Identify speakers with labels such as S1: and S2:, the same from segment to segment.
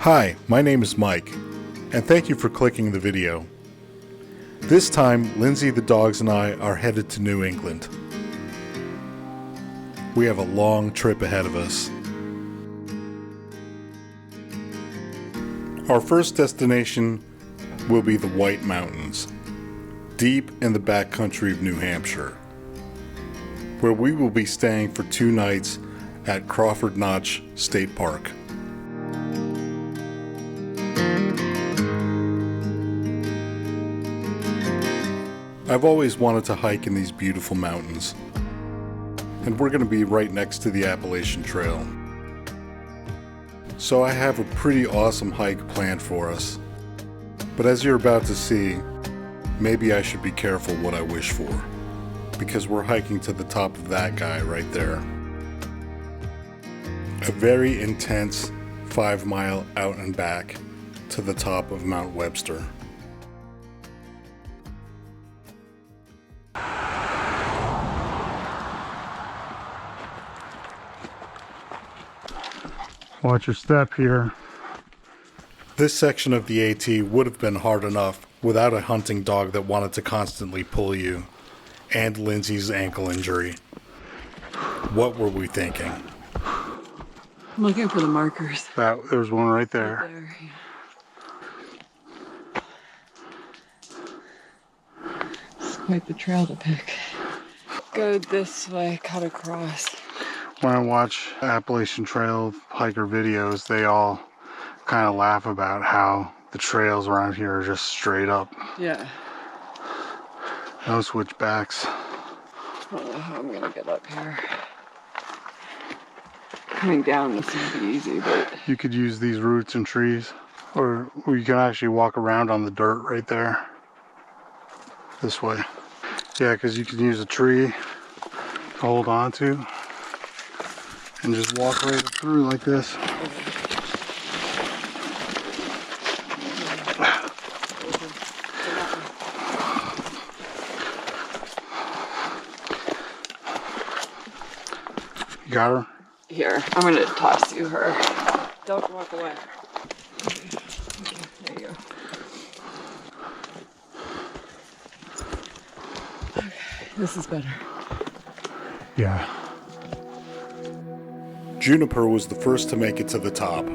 S1: Hi, my name is Mike, and thank you for clicking the video. This time, Lindsay, the dogs, and I are headed to New England. We have a long trip ahead of us. Our first destination will be the White Mountains, deep in the backcountry of New Hampshire, where we will be staying for 2 nights at Crawford Notch State Park. I've always wanted to hike in these beautiful mountains, and we're going to be right next to the Appalachian Trail. So I have a pretty awesome hike planned for us. But as you're about to see, maybe I should be careful what I wish for, because we're hiking to the top of that guy right there. A very intense 5-mile out and back to the top of Mount Webster.
S2: Watch your step here.
S1: This section of the AT would have been hard enough without a hunting dog that wanted to constantly pull you, and Lindsay's ankle injury. What were we thinking?
S3: I'm looking for the markers.
S2: There's one right there.
S3: Right there, yeah. It's quite the trail to pick. Go this way, cut across.
S2: When I watch Appalachian Trail hiker videos, they all kind of laugh about how the trails around here are just straight up.
S3: Yeah.
S2: No switchbacks.
S3: I don't know how I'm gonna get up here. Coming down this would be easy, but
S2: You could use these roots and trees, or you can actually walk around on the dirt right there. This way. Yeah, because you can use a tree to hold on to and just walk right through like this. You got her?
S3: here, I'm gonna toss you her. Don't walk away. Okay, there you go. Okay, this is better.
S2: Yeah.
S1: Juniper was the first to make it to the top.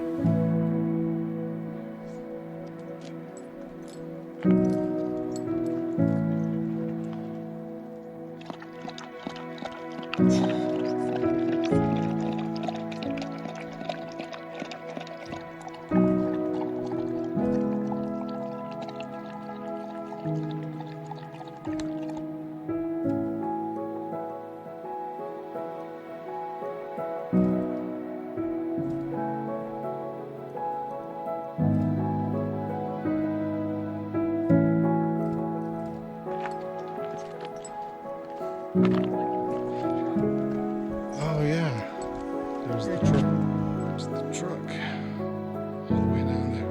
S2: Oh yeah. There's the truck. There's the truck. All the way down there.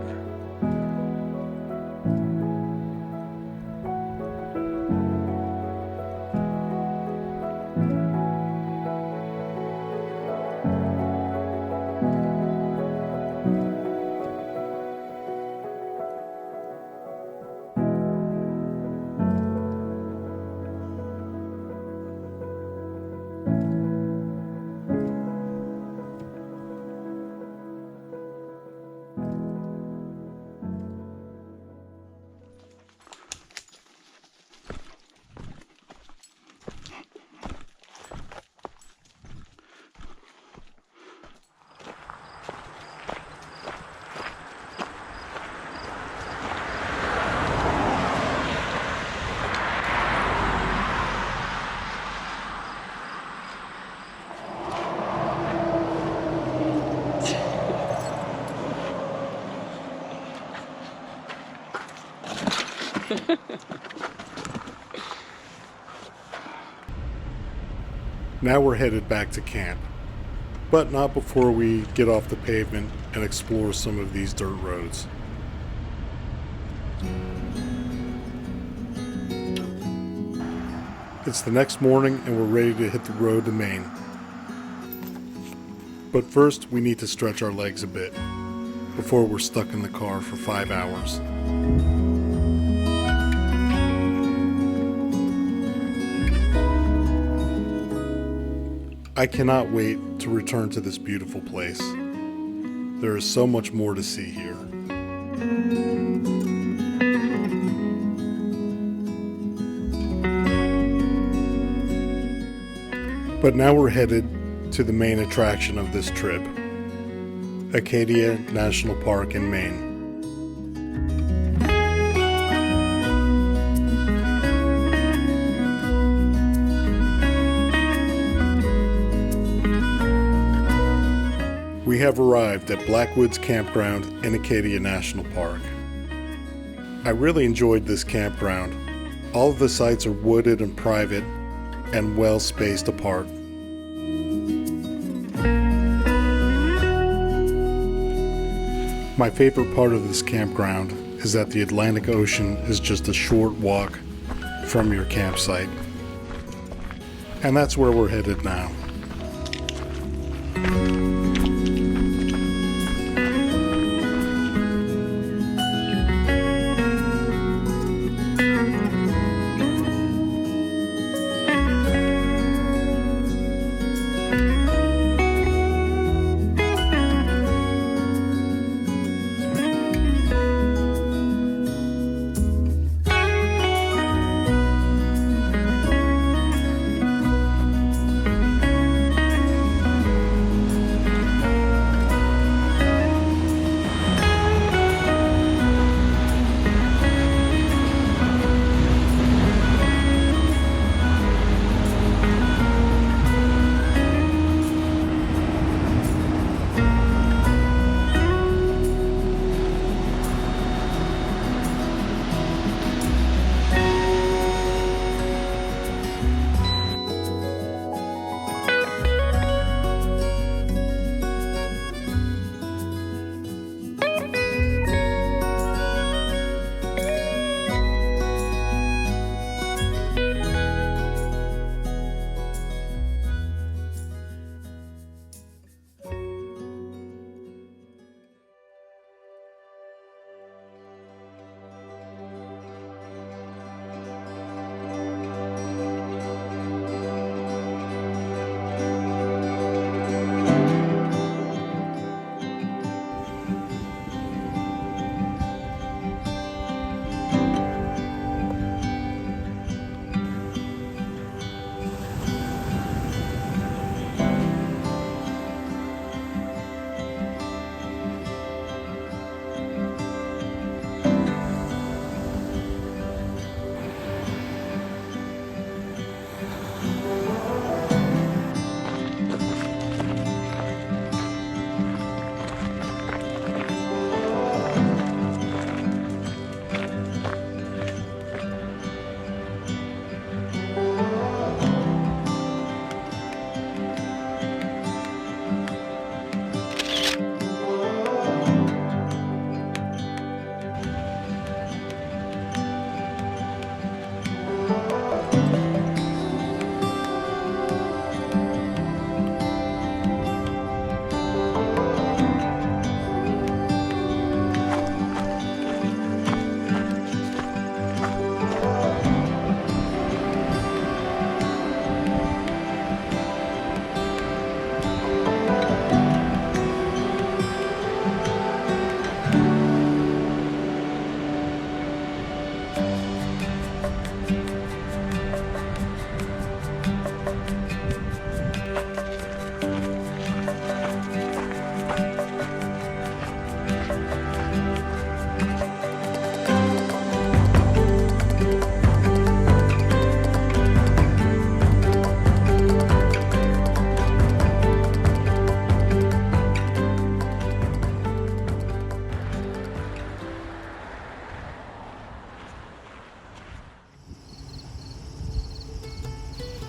S1: Now we're headed back to camp, but not before we get off the pavement and explore some of these dirt roads. It's the next morning and we're ready to hit the road to Maine. But first, we need to stretch our legs a bit. before we're stuck in the car for 5 hours. I cannot wait to return to this beautiful place. There is so much more to see here. But now we're headed to the main attraction of this trip, Acadia National Park in Maine. We have arrived at Blackwoods Campground in Acadia National Park. I really enjoyed this campground. All of the sites are wooded and private and well spaced apart. My favorite part of this campground is that the Atlantic Ocean is just a short walk from your campsite. And that's where we're headed now.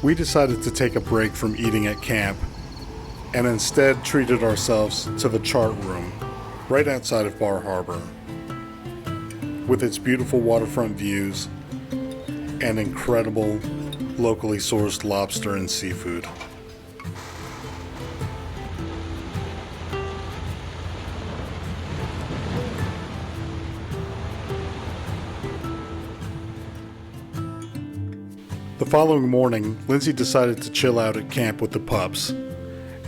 S1: We decided to take a break from eating at camp and instead treated ourselves to the chart room right outside of Bar Harbor with its beautiful waterfront views and incredible locally sourced lobster and seafood. following morning, Lindsay decided to chill out at camp with the pups,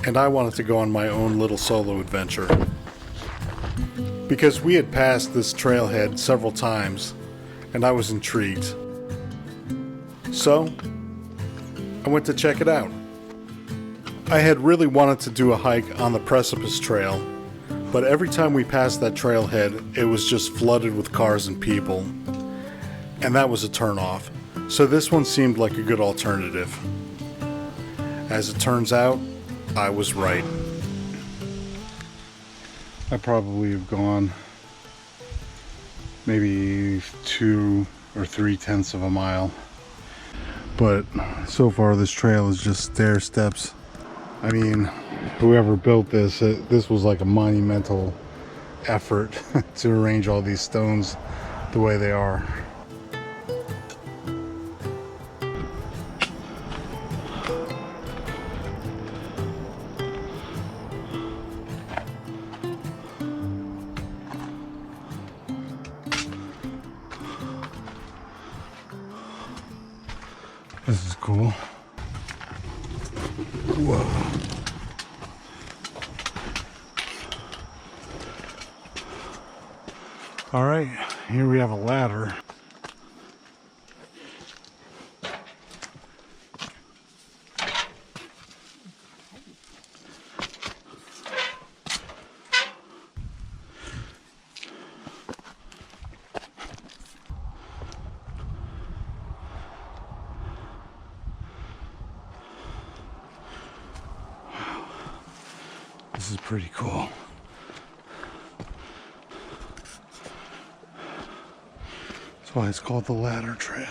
S1: and I wanted to go on my own little solo adventure. Because we had passed this trailhead several times, and I was intrigued. So, I went to check it out. I had really wanted to do a hike on the Precipice Trail, but every time we passed that trailhead, it was just flooded with cars and people, and that was a turnoff. So this one seemed like a good alternative. As it turns out, I was right.
S2: I probably have gone maybe 2 or 3/10 of a mile. But so far this trail is just stair steps. I mean, whoever built this, this was like a monumental effort to arrange all these stones the way they are. This is cool. Whoa. All right, here we have a ladder. This is pretty cool. That's why it's called the Ladder Trail.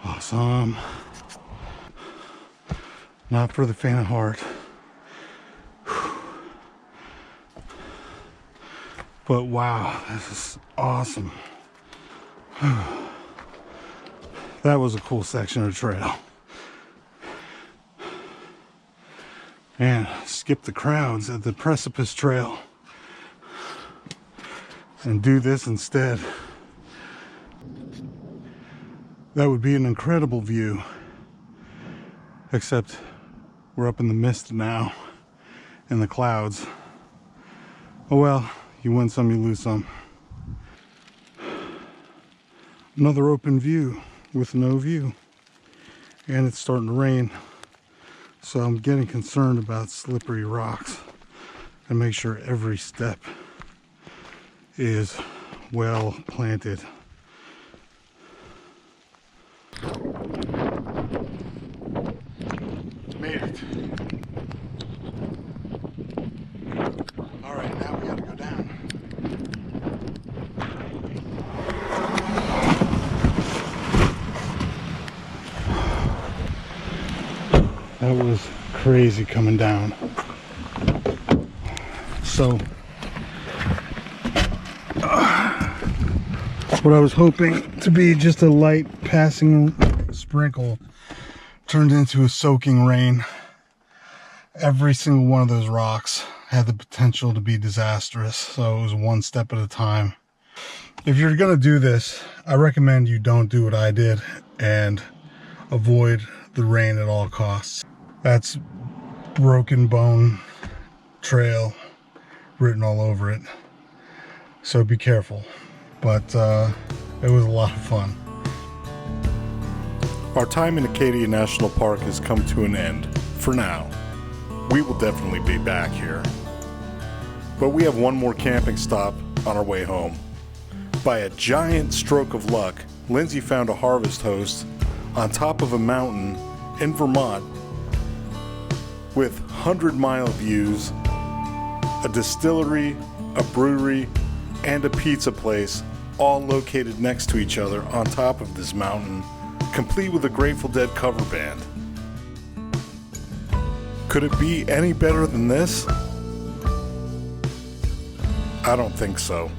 S2: Awesome. Not for the faint of heart. But wow, this is awesome. That was a cool section of trail. Man, skip the crowds at the Precipice Trail and do this instead. That would be an incredible view. Except we're up in the mist now, in the clouds. Oh well, you win some, you lose some. Another open view with no view, and it's starting to rain, so I'm getting concerned about slippery rocks and make sure every step is well planted. Made it. All right, now we gotta go down. That was crazy coming down. So, what I was hoping to be just a light passing sprinkle turned into a soaking rain. Every single one of those rocks had the potential to be disastrous, so it was one step at a time. If you're gonna do this, I recommend you don't do what I did and avoid the rain at all costs. That's Broken Bone Trail written all over it, so be careful. But it was a lot of fun.
S1: Our time in Acadia National Park has come to an end, for now. We will definitely be back here. But we have one more camping stop on our way home. By a giant stroke of luck, Lindsay found a harvest host on top of a mountain in Vermont with 100-mile views, a distillery, a brewery, and a pizza place, all located next to each other on top of this mountain, complete with a Grateful Dead cover band. Could it be any better than this? I don't think so.